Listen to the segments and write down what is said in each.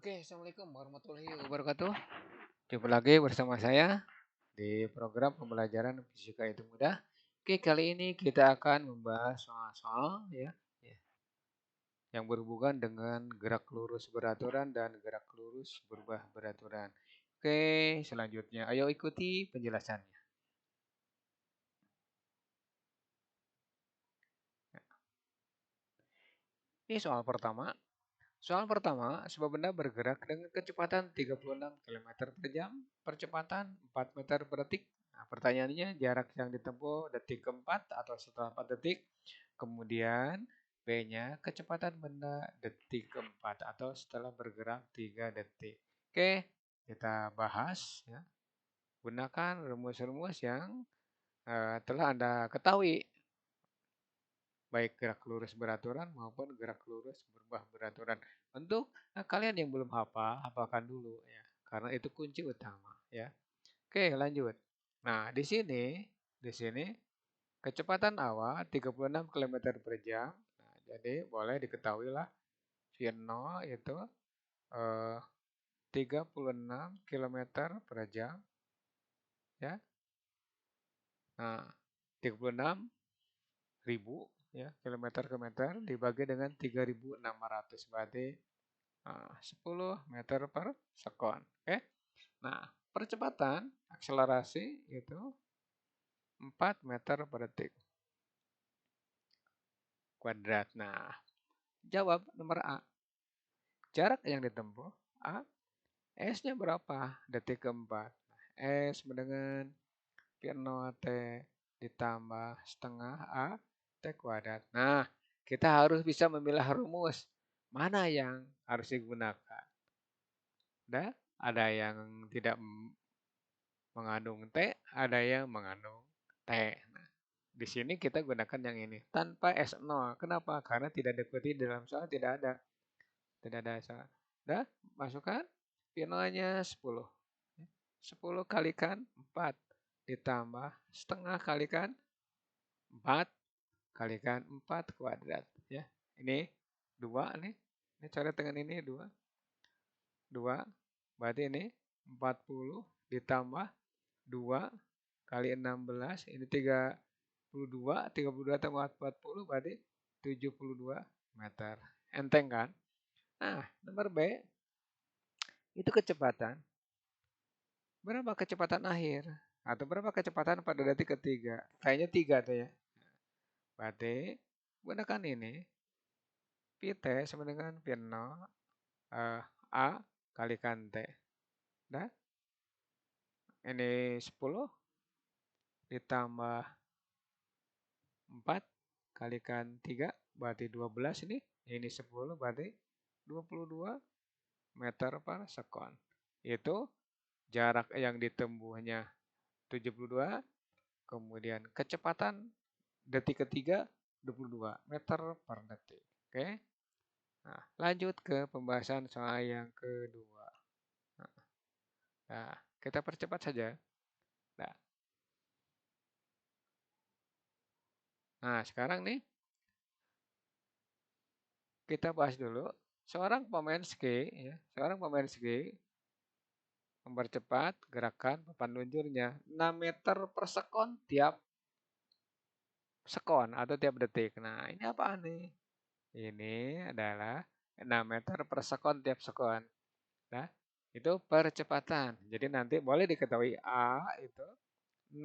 Oke, Assalamualaikum warahmatullahi wabarakatuh. Jumpa lagi bersama saya di program pembelajaran fisika itu mudah. Oke, kali ini kita akan membahas soal-soal ya, yang berhubungan dengan gerak lurus beraturan dan gerak lurus berubah beraturan. Oke, selanjutnya ayo ikuti penjelasannya. Ini soal pertama. Soal pertama, sebuah benda bergerak dengan kecepatan 36 km per jam, percepatan 4 meter per detik. Nah, pertanyaannya jarak yang ditempuh detik keempat atau setelah 4 detik. Kemudian B-nya kecepatan benda detik keempat atau setelah bergerak 3 detik. Oke, kita bahas ya. Gunakan rumus-rumus yang telah Anda ketahui baik gerak lurus beraturan maupun gerak lurus berubah beraturan. Untuk kalian yang belum hafal, hafalkan dulu ya, karena itu kunci utama ya. Oke, lanjut. Nah, di sini kecepatan awal 36 km per jam. Nah, jadi boleh diketahui lah V0 itu eh, 36 km per jam ya. Nah, 36.000 ya, kilometer ke meter dibagi dengan 3.600 berarti 10 meter per sekon. Oke. Nah, percepatan akselerasi itu 4 meter per detik kuadrat. Nah, jawab nomor A. Jarak yang ditempuh A. S-nya berapa? Detik keempat. S dengan V0 T ditambah setengah A T kuadrat. Nah, kita harus bisa memilah rumus. Mana yang harus digunakan? Ada yang tidak mengandung T, ada yang mengandung T. Nah, di sini kita gunakan yang ini tanpa S0. Kenapa? Karena tidak diikuti dalam soal tidak ada. Tidak ada soal. Dah, masukkan V0-nya 10. 10 kalikan 4 ditambah setengah kalikan 4 kalikan 4 kuadrat ya. Ini 2 nih. Ini coret dengan ini 2. 2 berarti ini 40 ditambah 2 kali 16 ini 32 tambah 40 berarti 72 meter. Enteng kan? Nah, nomor B itu kecepatan. Berapa kecepatan akhir? Atau berapa kecepatan pada detik ketiga? Kayaknya 3 tuh ya. Berarti gunakan ini. Pt sama dengan V0 A kalikan T. Nah, ini 10 ditambah 4 kalikan 3 berarti 12 ini. Ini 10 berarti 22 meter per sekon. Itu jarak yang ditempuhnya 72, kemudian kecepatan detik ketiga 22 meter per detik. Oke. Nah, lanjut ke pembahasan soal yang kedua. Nah, kita percepat saja. Nah, sekarang nih kita bahas dulu seorang pemain ski ya, seorang pemain ski mempercepat gerakan papan luncurnya 6 meter per sekon tiap sekon atau tiap detik. Nah, ini apa nih? Ini adalah 6 meter per sekon tiap sekon. Nah, itu percepatan. Jadi nanti boleh diketahui A itu 6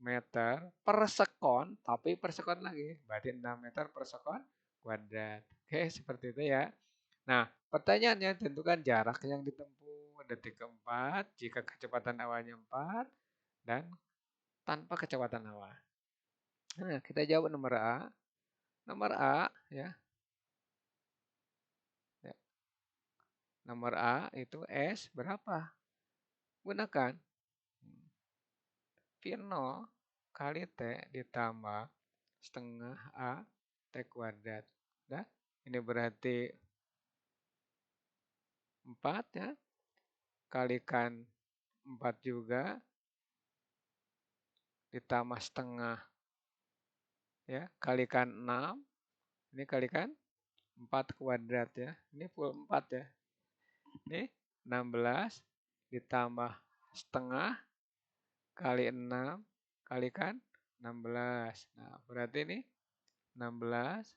meter per sekon, tapi per sekon lagi. Berarti 6 meter per sekon kuadrat. Oke, seperti itu ya. Nah, pertanyaannya tentukan jarak yang ditempuh detik keempat jika kecepatan awalnya 4 dan tanpa kecepatan awal. Nah, kita jawab nomor A. Nomor A ya. Ya. Nomor A itu S berapa? Gunakan V0 kali T ditambah setengah A T kuadrat. Nah, ini berarti 4 ya. Kalikan 4 juga ditambah setengah ya. Kalikan 6. Ini kalikan 4 kuadrat ya. Ini full 4 ya. Nih, 16 ditambah setengah kali 6 kalikan 16. Nah, berarti ini 16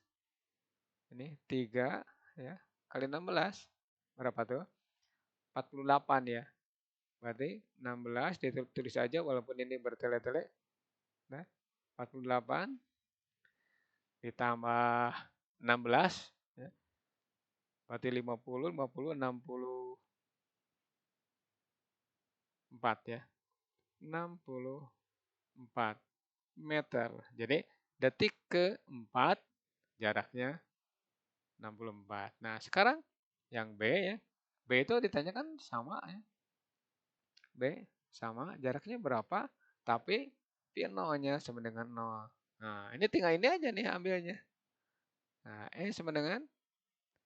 ini 3 ya kali 16 berapa tuh? 48 ya. Berarti 16 ditulis aja walaupun ini bertele-tele. Nah, 48 ditambah 16 ya. Berarti 50, 50, 64 ya. 64 meter. Jadi detik keempat jaraknya 64. Nah, sekarang yang B ya. B itu ditanyakan sama ya. B sama jaraknya berapa, tapi P0-nya sama dengan 0. Nah, ini tinggal ini aja nih ambilnya. Nah, E sama dengan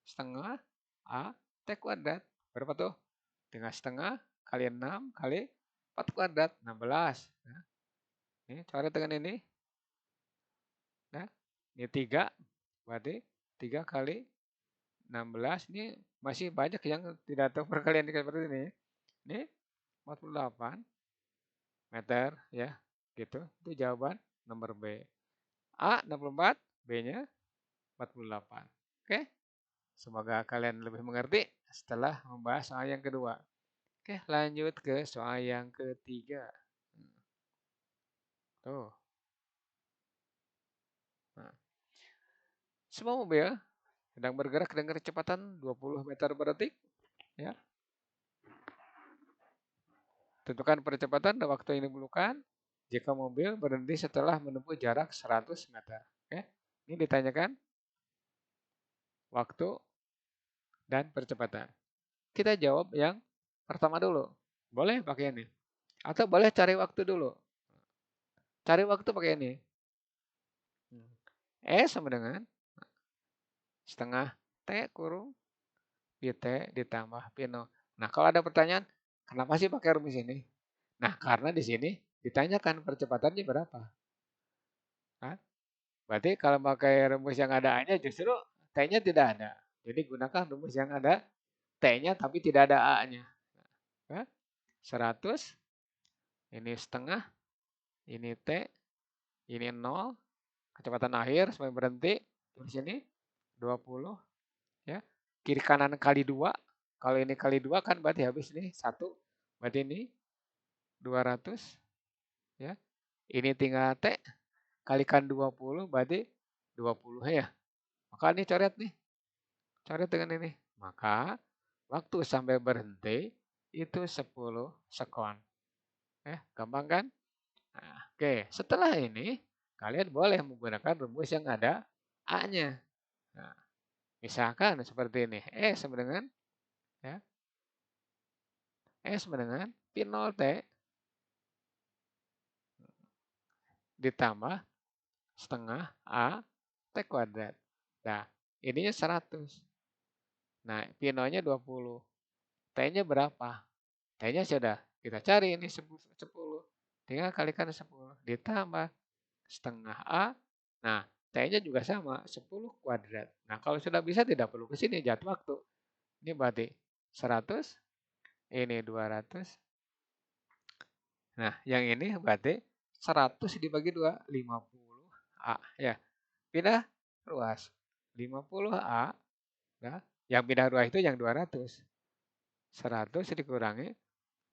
setengah A T kuadrat. Berapa tuh? Dengan setengah kali 6 kali 4 kuadrat, 16. Nah, ini coret dengan ini. Nah, ini 3, berarti 3 kali 16. Ini masih banyak yang tidak tahu perkalian seperti ini. Ini 48 meter ya, gitu. Itu jawaban nomor B. A 64, B-nya 48. Oke, semoga kalian lebih mengerti setelah membahas soal yang kedua. Oke, lanjut ke soal yang ketiga. Tuh. Nah, semua mobil sedang bergerak dengan kecepatan 20 meter per detik. Ya. Tentukan percepatan dan waktu yang diperlukan jika mobil berhenti setelah menempuh jarak 100 meter. Oke. Ini ditanyakan waktu dan percepatan. Kita jawab yang pertama dulu. Boleh pakai ini. Atau boleh cari waktu dulu. Cari waktu pakai ini. E sama dengan setengah T kurung Pt ditambah P0. Nah, kalau ada pertanyaan, kenapa sih pakai rumus ini? Nah, karena di sini ditanyakan percepatannya berapa. Nah, berarti kalau pakai rumus yang ada A-nya justru T-nya tidak ada. Jadi gunakan rumus yang ada T-nya tapi tidak ada A-nya. Nah, 100, ini setengah, ini T, ini 0, kecepatan akhir sampai berhenti. Di sini 20 ya. Kiri kanan kali 2. Kalau ini kali 2 kan berarti habis nih 1. Berarti ini 200 ya. Ini tinggal T kalikan 20 berarti 20 ya. Maka ini coret nih. Coret dengan ini. Maka waktu sampai berhenti itu 10 sekon. Gampang kan? Nah, oke, setelah ini kalian boleh menggunakan rumus yang ada A-nya. Nah, misalkan seperti ini. Sama dengan ya. Sama dengan P0T ditambah setengah A T kuadrat. Nah, ininya 100. Nah, P0-nya 20. T-nya berapa? T-nya sudah kita cari ini 10. Tinggal kalikan 10. Ditambah setengah A. Nah, T-nya juga sama, 10 kuadrat. Nah, kalau sudah bisa tidak perlu ke sini, jatuh waktu. Ini berarti 100, ini 200. Nah, yang ini berarti 100 dibagi 2, 50 A. Ya, pindah ruas. 50 A. Nah, yang pindah ruas itu yang 200. 100 dikurangi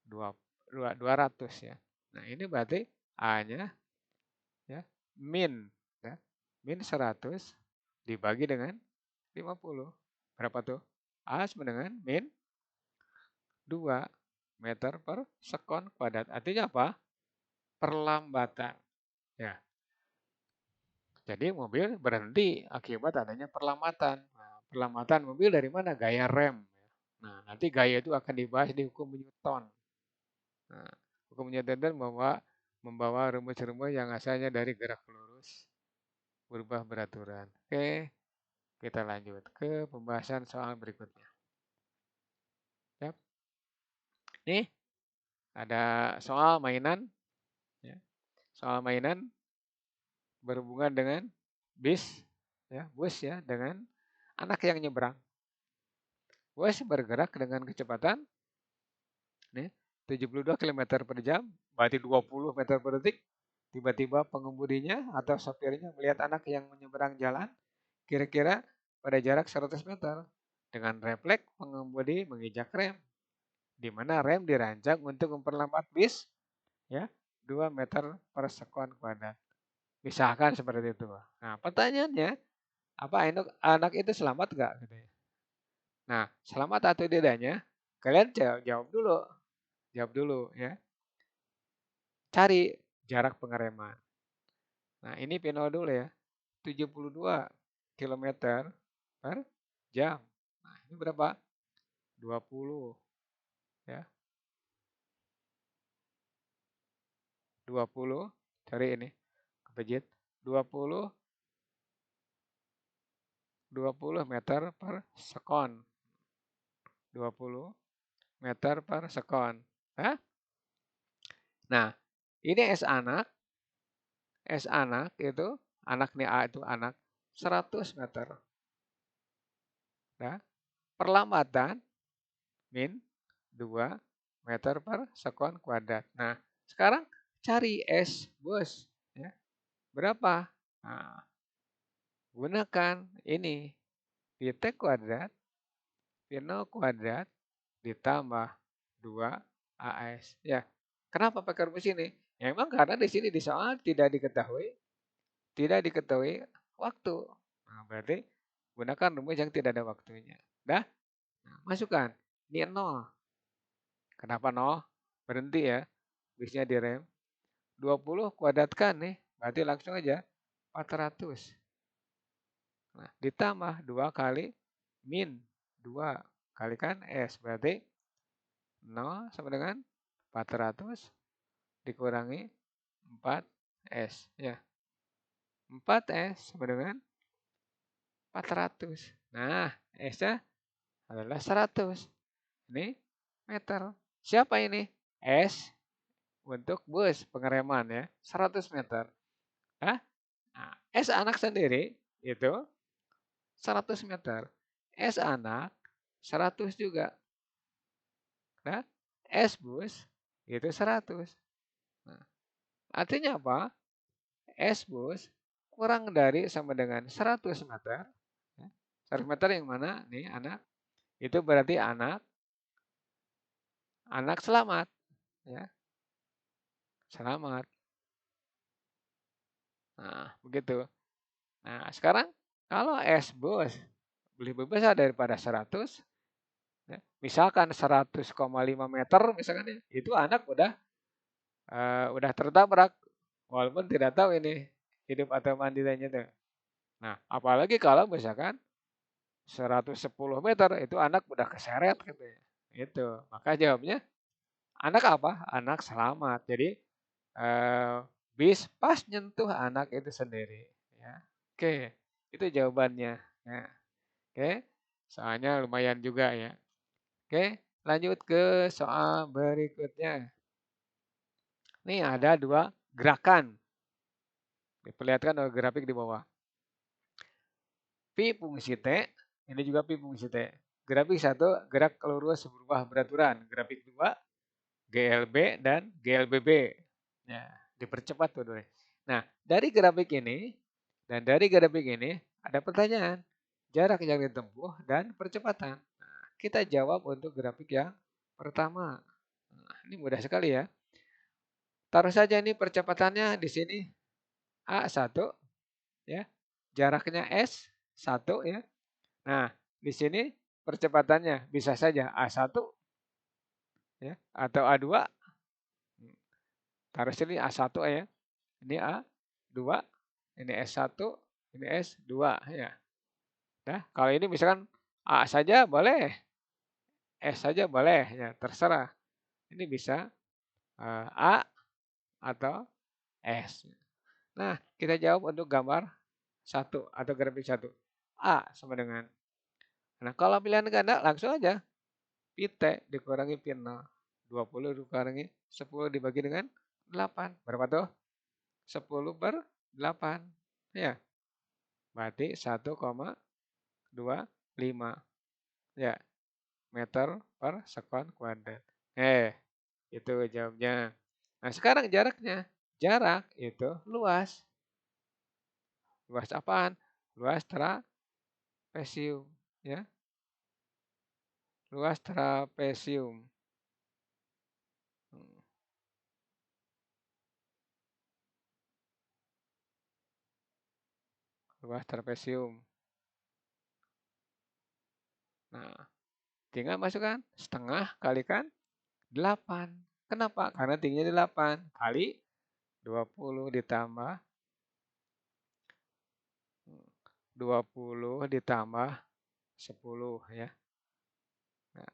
200 ya. Nah, ini berarti A-nya ya min ya. Min 100 dibagi dengan 50. Berapa tuh? A sama dengan min 2 meter per sekon kuadrat. Artinya apa? Perlambatan. Ya. Jadi mobil berhenti akibat adanya perlambatan. Nah, perlambatan mobil dari mana? Gaya rem. Nah, nanti gaya itu akan dibahas di hukum Newton. Nah, hukum Newton itu membawa rumus-rumus yang asalnya dari gerak lurus berubah beraturan. Oke, kita lanjut ke pembahasan soal berikutnya. Yap. Nih, ada soal mainan. Ya. Soal mainan berhubungan dengan bus ya dengan anak yang nyebrang. bus bergerak dengan kecepatan nih 72 km per jam, berarti 20 meter per detik. Tiba-tiba pengemudinya atau sopirnya melihat anak yang menyeberang jalan kira-kira pada jarak 100 meter. Dengan refleks pengemudi menginjak rem, di mana rem dirancang untuk memperlambat bis ya 2 meter per sekon kuadrat. Misalkan seperti itu. Nah, pertanyaannya, apa anak itu selamat nggak? Gitu ya. Nah, selamat atau tidaknya, kalian jawab dulu. Jawab dulu ya. Cari jarak pengereman. Nah, ini Pino dulu ya. 72 km per jam. Nah, ini berapa? 20 ya. 20 cari ini. Kepejit. 20 meter per sekon. 20 meter per sekon. Hah? Nah, ini S anak itu, anak nih A itu anak 100 meter. Ya. Perlambatan min 2 meter per sekon kuadrat. Nah, sekarang cari S bus. Ya. Berapa? Nah, gunakan ini pi T kuadrat, pi 0 kuadrat ditambah 2 AS. Ya, kenapa pakai rumus ini? Ya, memang karena di sini di soal tidak diketahui waktu. Nah, berarti gunakan rumus yang tidak ada waktunya. Dah, nah, masukkan. Ini 0. Kenapa 0? Berhenti ya. Bisnya direm. 20 kuadratkan nih. Berarti langsung aja 400. Nah, ditambah 2 kali min 2 kalikan S. Berarti 0 sama dengan 400 dikurangi 4S. Ya, 4S sama dengan 400. Nah, S-nya adalah 100. Ini meter. Siapa ini? S untuk bus pengereman ya. 100 meter. Nah, S anak sendiri itu 100 meter. S anak 100 juga. Nah, S bus itu 100. Nah, artinya apa? S bus kurang dari sama dengan 100 meter. 100 meter yang mana? Nih anak. Itu berarti anak selamat. Ya, selamat. Nah, begitu. Nah, sekarang kalau S bus lebih besar daripada 100, ya, misalkan 100,5 meter misalkan ya, itu anak udah tertabrak walaupun tidak tahu ini hidup atau mati itu. Nah, apalagi kalau misalkan 110 meter itu anak udah keseret gitu ya. Itu. Maka jawabnya anak apa? Anak selamat. Jadi eh, bis pas nyentuh anak itu sendiri ya. Oke, itu jawabannya. Nah, oke. Soalnya lumayan juga ya. Oke, lanjut ke soal berikutnya. Nih ada dua gerakan. Diperlihatkan oleh grafik di bawah. Pi fungsi T, ini juga pi fungsi T. Grafik 1, gerak lurus berubah beraturan. Grafik 2, GLB dan GLBB. Ya, dipercepat tuh. Nah, dari grafik ini dan dari grafik ini ada pertanyaan. Jarak yang ditempuh dan percepatan. Nah, kita jawab untuk grafik yang pertama. Nah, ini mudah sekali ya. Taruh saja ini percepatannya di sini A1 ya. Jaraknya S1 ya. Nah, di sini percepatannya bisa saja A1 ya atau A2. Taruh sini A1 ya. Ini A2, ini S1, ini S2 ya. Nah, kalau ini misalkan A saja boleh, S saja boleh ya, terserah. Ini bisa A atau S. Nah, kita jawab untuk gambar 1 atau grafik 1. A sama dengan. Nah, kalau pilihan ganda langsung aja. Pi T dikurangi pi 0. 20 dikurangi 10 dibagi dengan 8. Berapa tuh? 10 per 8. Ya, berarti 1,25. Ya. meter per sekon kuadrat. Itu jawabnya. Nah, sekarang jaraknya. Jarak itu luas. Luas apaan? Luas trapesium, ya. Luas trapesium. Hmm, Luas trapesium. Nah, tinggal masukkan setengah kalikan 8. Kenapa? Karena tingginya 8 kali 20 ditambah 20 ditambah 10 ya. Nah,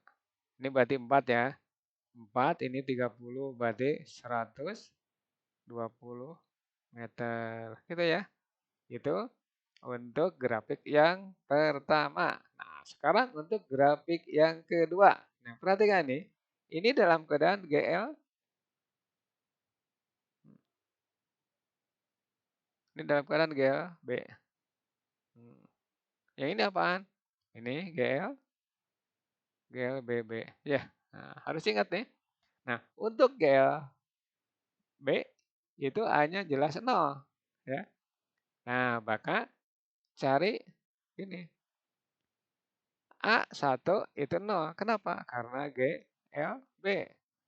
ini berarti 4 ya. 4 ini 30 berarti 120 meter. Gitu ya. Itu untuk grafik yang pertama. Nah, sekarang untuk grafik yang kedua. Nah, perhatikan nih. Ini dalam keadaan GL. Ini dalam keadaan GLB. Yang ini apaan? Ini GLBB. Ya, nah, harus ingat nih. Nah, untuk GLB itu A-nya jelas 0. Ya. Nah, maka cari ini. A1 itu 0. Kenapa? Karena GLB.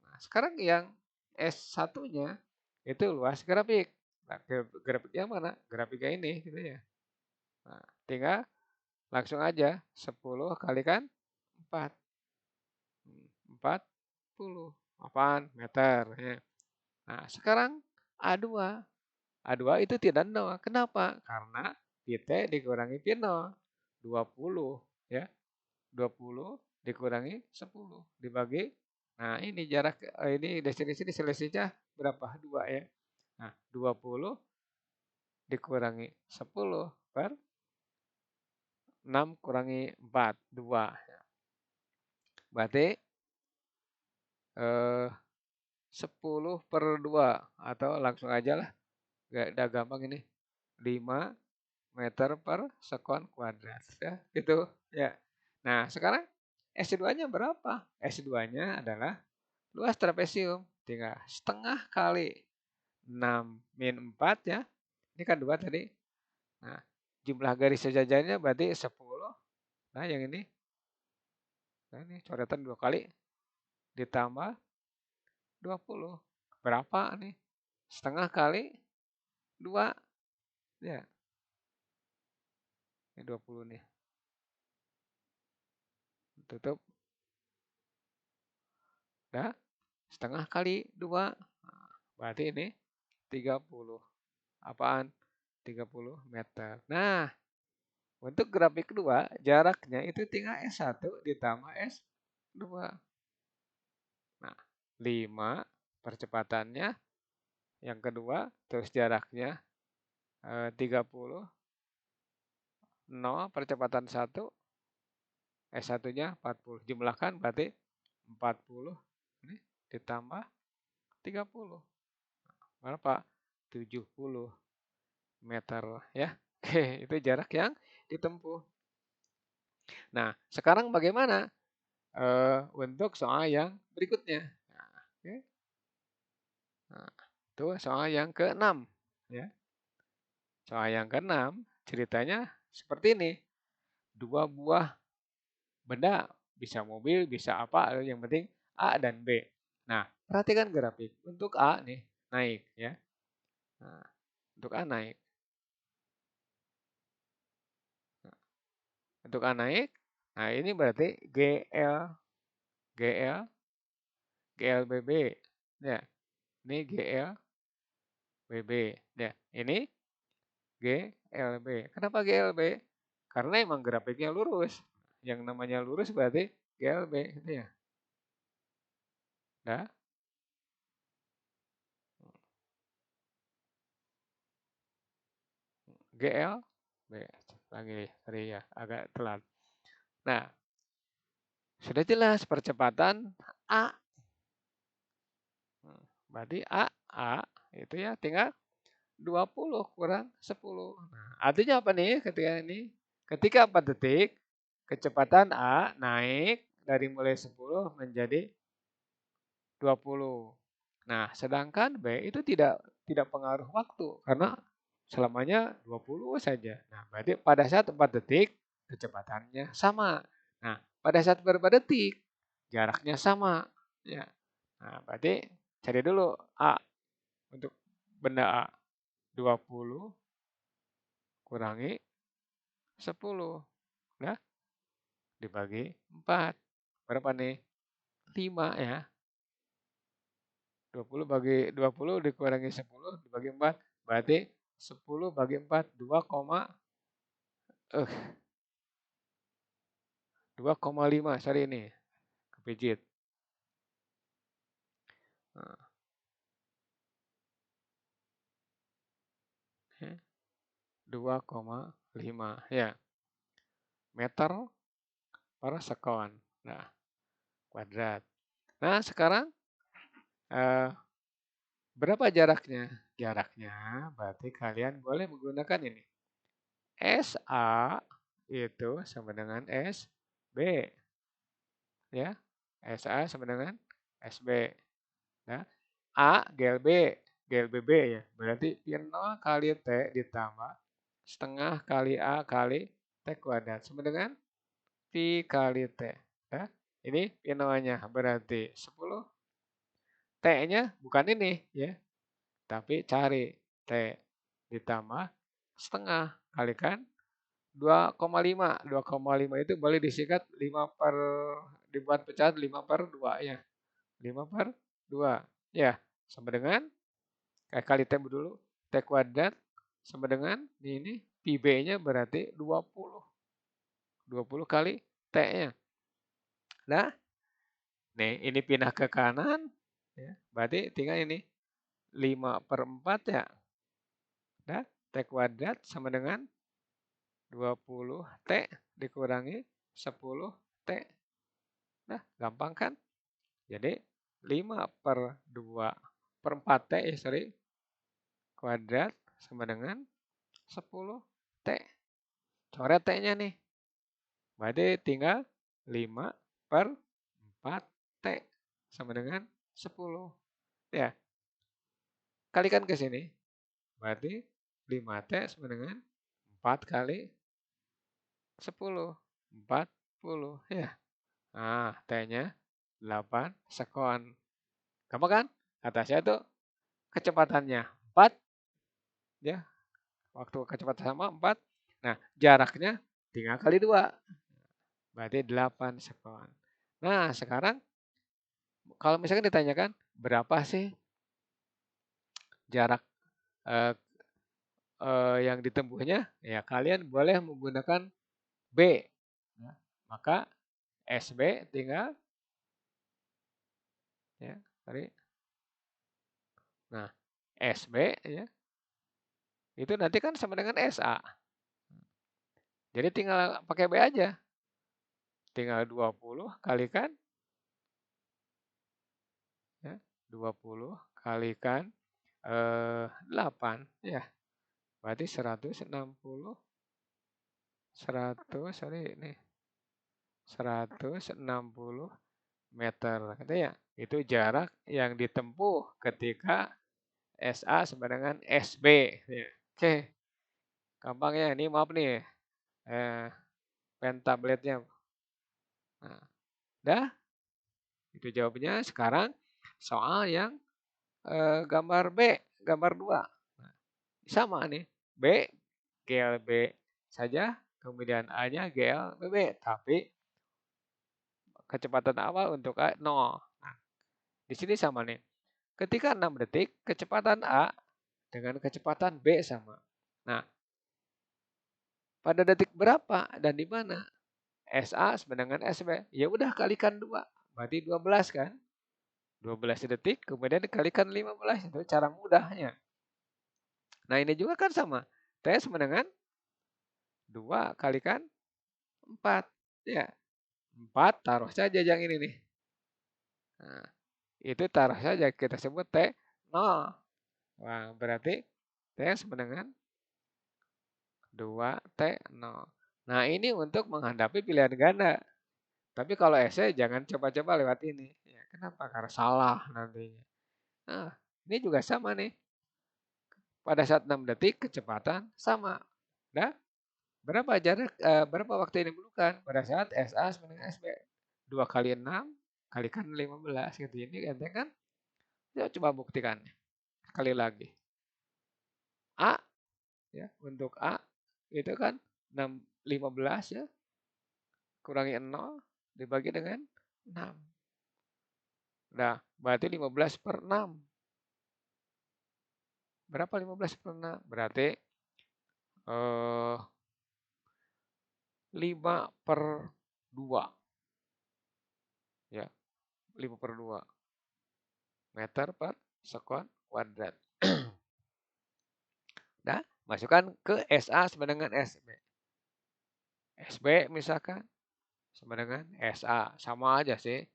Nah, sekarang yang S1-nya itu luas grafik. Nah, grafik yang mana? Grafik yang ini gitu ya. Nah, tinggal langsung aja 10 kalikan 4. 40. Apaan? Meter. Ya. Nah, sekarang A2. A2 itu tidak 0. Kenapa? Karena Pi dikurangi Pi 0. 20. Ya. 20 dikurangi 10 dibagi. Nah, ini jarak ini dari sini selisihnya berapa? 2 ya. Nah, 20 dikurangi 10 per 6 kurangi 4, 2. Berarti 10 per 2 atau langsung aja lah. Udah gampang ini. 5 meter per sekon kuadrat. Ya, gitu. Ya. Nah, sekarang S2-nya berapa? S2-nya adalah luas trapesium. Tinggal setengah kali 6 min 4 ya. Ini kan 2 tadi. Nah, jumlah garis sejajarnya berarti 10. Nah, yang ini. Nah, ini coretan 2 kali. Ditambah 20. Berapa nih? Setengah kali 2. Ya, ini 20 nih. Tutup. Dah. Setengah kali 2. Nah, berarti ini 30. Apaan? 30 meter. Nah, untuk grafik kedua, jaraknya itu tinggal S1 ditambah S2. Nah, 5 percepatannya. Yang kedua, terus jaraknya 30. 0 percepatan 1. S1-nya 40. Jumlahkan berarti 40 ini ditambah 30. Berapa? 70 meter ya. Oke, itu jarak yang ditempuh. Nah, sekarang bagaimana untuk soal yang berikutnya? Nah, oke. Nah, itu soal yang ke-6 ya. Soal yang ke-6 ceritanya seperti ini. 2 buah benda, bisa mobil, bisa apa, yang penting A dan B. Nah, perhatikan grafik. Untuk A nih naik ya. Nah, untuk A naik. Nah, untuk A naik. Nah, ini berarti GLBB. Ya, ini GLBB. Ya, ini GLB. Kenapa GLB? Karena emang grafiknya lurus. Yang namanya lurus berarti GLB gitu ya. Nah, GLB. Lagi tadi ya, agak telat. Nah, sudah jelas percepatan A. Berarti A itu ya tinggal 20 kurang 10. Nah, artinya apa nih ketika ini? Ketika 4 detik, kecepatan A naik dari mulai 10 menjadi 20. Nah, sedangkan B itu tidak pengaruh waktu karena selamanya 20 saja. Nah, berarti pada saat 4 detik kecepatannya sama. Nah, pada saat berapa detik jaraknya sama. Ya. Nah, berarti cari dulu A untuk benda A 20 kurangi 10. Nah, dibagi 4. Berapa nih? 5 ya. 20 bagi 20 dikurangi 10 dibagi 4. Berarti 10 bagi 4 2,5. Sorry ini kepijit. Nah, 2,5 ya meter per sekon. Nah, kuadrat. Nah, sekarang eh, berapa jaraknya? Jaraknya berarti kalian boleh menggunakan ini. SA itu sama dengan SB. Ya, SA sama dengan SB. Nah, A GLB, GLBB ya. Berarti pi 0 kali T ditambah setengah kali A kali T kuadrat sama dengan pi kali T. Ya, ini pi 0-nya berarti 10. T-nya bukan ini ya, tapi cari T ditambah setengah kalikan 2,5. 2,5 itu boleh disingkat 5 per dibuat pecahan 5 per 2 ya. 5 per 2. Ya, sama dengan kali T dulu. T kuadrat sama dengan ini pi B-nya berarti 20. 20 kali T-nya. Nah, nih ini pindah ke kanan. Ya, berarti tinggal ini 5 per 4 ya. Nah, T kuadrat sama dengan 20 T dikurangi 10 T. Nah, gampang kan? Jadi 5 per 2 per 4 T ya, sorry, kuadrat sama dengan 10 T. Coret T-nya nih. Berarti tinggal 5 per 4 T sama dengan 10. Ya, kalikan ke sini. Berarti 5 T sama dengan 4 kali 10. 40. Ya. Nah, T-nya 8 sekon. Gampang kan? Atasnya itu kecepatannya 4. Ya, waktu kecepatan sama 4. Nah, jaraknya tinggal kali 2. Berarti 8 sekon. Nah, sekarang kalau misalkan ditanyakan berapa sih jarak eh, yang ditempuhnya, ya kalian boleh menggunakan B. Ya, maka SB tinggal ya, tadi. Nah, SB ya, itu nanti kan sama dengan SA. Jadi tinggal pakai B aja. Tinggal 20 kalikan ya, 20 kalikan 8 ya. Berarti 160 sorry ini 160 meter gitu ya. Itu jarak yang ditempuh ketika SA sama dengan SB ya. Oke, gampang ya. Ini maaf nih pen tabletnya. Nah, dah itu jawabnya. Sekarang soal yang gambar B, gambar 2. Nah, sama nih. B GLB saja, kemudian A-nya GLBB, tapi kecepatan awal untuk A 0. Nah, di sini sama nih. Ketika 6 detik, kecepatan A dengan kecepatan B sama. Nah, pada detik berapa dan di mana? SA sama dengan SB. Ya udah kalikan 2. Berarti 12 kan? 12 detik kemudian dikalikan 15. Itu cara mudahnya. Nah, ini juga kan sama. T sama dengan 2 kalikan 4. Ya, 4 taruh saja yang ini nih. Nah, itu taruh saja kita sebut T 0. Wah, berarti T sama dengan 2 T 0. Nah, ini untuk menghadapi pilihan ganda. Tapi kalau esai jangan coba-coba lewat ini. Ya, kenapa? Karena salah nantinya. Nah, ini juga sama nih. Pada saat 6 detik kecepatan sama. Nah, berapa waktu yang diperlukan pada saat SA sama dengan SB? 2 kali 6 kalikan 15 gitu. Ini enteng kan? Ya, coba buktikan sekali lagi. A ya, untuk A itu kan 15 ya, kurangi 0 dibagi dengan 6. Nah, berarti 15 per 6. Berapa 15 per 6? Berarti 5 per 2. Ya, 5 per 2 meter per sekon kuadrat. Nah, masukkan ke SA sama dengan SB. SB misalkan sama dengan SA. Sama aja sih.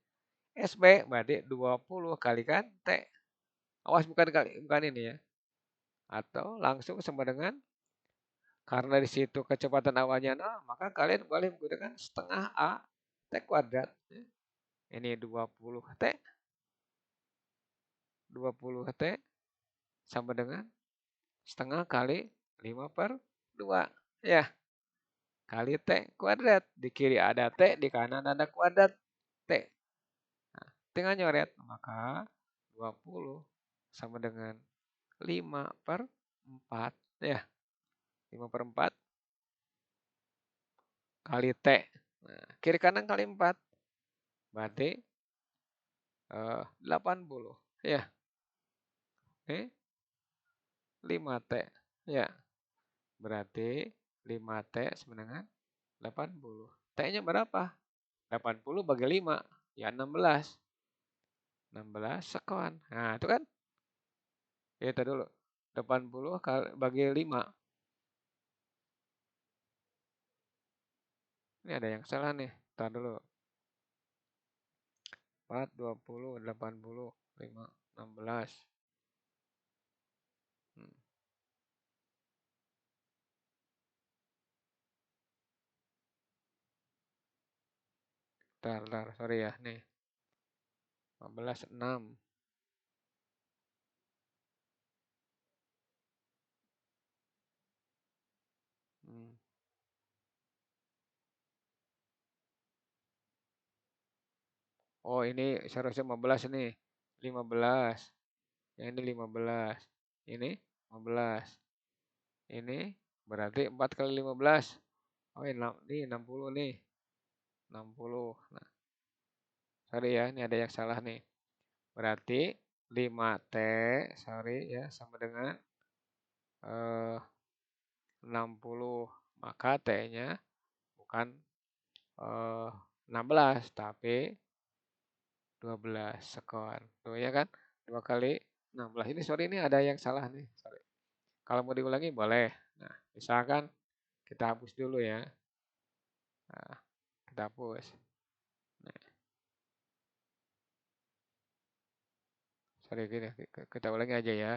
SB berarti 20 kalikan T. Awas bukan ini ya. Atau langsung sama dengan, karena di situ kecepatan awalnya 0, maka kalian boleh menggunakan setengah A T kuadrat. Ini 20 T. 20 T sama dengan setengah kali 5 per 2. Ya, kali T kuadrat. Di kiri ada T, di kanan ada kuadrat T. Nah, tinggal nyoret. Maka 20 sama dengan 5 per 4. Ya, 5 per 4 kali T. Nah, kiri kanan kali 4. Berarti 80. Ya, ini 5T. Ya, berarti 5T sama dengan 80. T-nya berapa? 80 bagi 5. Ya 16. 16 sekon. Nah, itu kan. Ya, itu dulu. 80 bagi 5. Ini ada yang salah nih. Tar dulu. 4, 20, 80, 5, 16. Hmm. Tar, sorry ya. Nih. 15, 6. Hmm. Oh, ini seharusnya 15 nih. 15. Yang ini 15. Ini 15. Ini berarti 4 kali 15. Oh, ini 60 nih. 60. Nah, sorry ya, ini ada yang salah nih. Berarti 5T, sorry ya, sama dengan 60. Maka T-nya bukan 16, tapi 12 sekon. Tuh ya kan? 2 kali 16. Ini sorry, ini ada yang salah nih. Sorry. Kalau mau diulangi boleh. Nah, misalkan kita hapus dulu ya. Nah, kita hapus. Nah, sorry, gini, kita ulangi aja ya.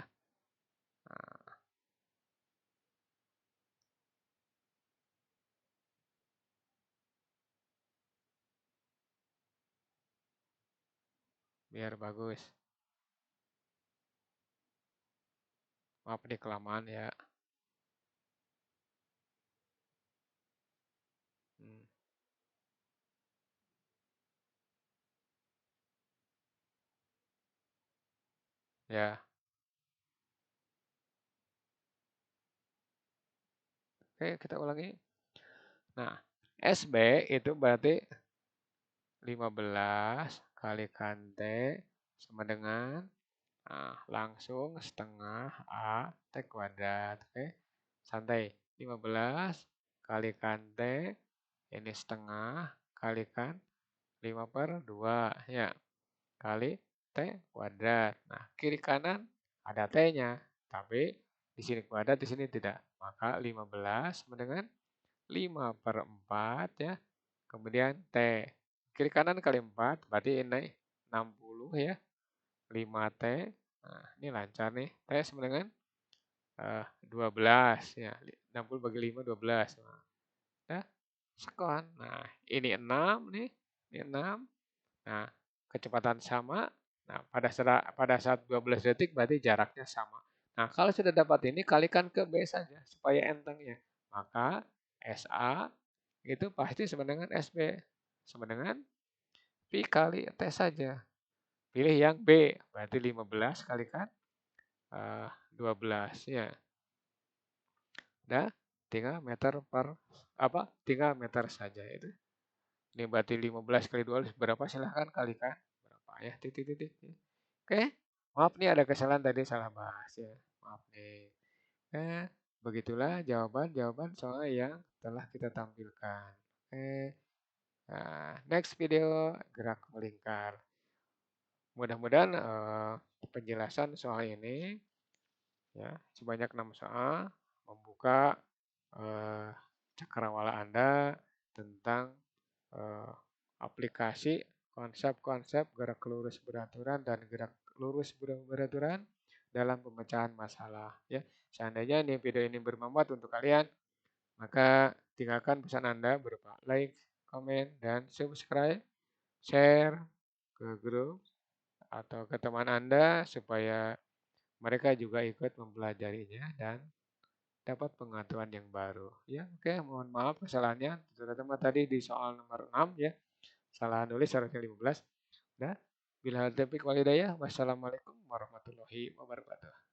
Nah, biar bagus. Maaf nih kelamaan ya. Hmm. Ya, oke kita ulangi. Nah, SB itu berarti 15 kalikan T sama dengan, nah, langsung setengah A T kuadrat. Oke, santai. 15 kalikan T, ini setengah kalikan 5 per 2. Ya, kali T kuadrat. Nah, kiri kanan ada T-nya. Tapi di sini kuadrat, di sini tidak. Maka 15 sama dengan 5 per 4 ya. Kemudian T. Kiri kanan kali 4, berarti ini 60 ya. 5T. Nah, ini lancar nih. T sama dengan 12 ya. 60 bagi 5, 12. Nah, sekon. Nah, ini 6 nih. Ini 6. Nah, kecepatan sama. Nah, pada saat 12 detik berarti jaraknya sama. Nah, kalau sudah dapat ini kalikan ke B saja supaya entengnya. Maka SA itu pasti sama dengan SB. Sama dengan Pi kali T saja. Pilih yang B, berarti 15 kalikan 12 ya. Udah, tinggal meter per tinggal meter saja itu. Ini berarti 15 kali 12 berapa? Silahkan kalikan. Berapa ya? Titik-titik. Oke, maaf nih ada kesalahan tadi salah bahas ya. Maaf nih. Eh, begitulah jawaban-jawaban soal yang telah kita tampilkan. Oke, nah, next video gerak melingkar. Mudah-mudahan penjelasan soal ini ya sebanyak 6 soal membuka eh, cakrawala Anda tentang eh, aplikasi konsep-konsep gerak lurus beraturan dan gerak lurus beraturan dalam pemecahan masalah ya. Seandainya video ini bermanfaat untuk kalian, maka tinggalkan pesan Anda berupa like, komen, dan subscribe, share ke grup atau ke teman Anda supaya mereka juga ikut mempelajarinya dan dapat pengetahuan yang baru. Ya, oke, mohon maaf kesalahannya. Terutama tadi di soal nomor 6 ya. Salah nulis harusnya 15. Nah, bila taufiq walhidayah. Wassalamualaikum warahmatullahi wabarakatuh.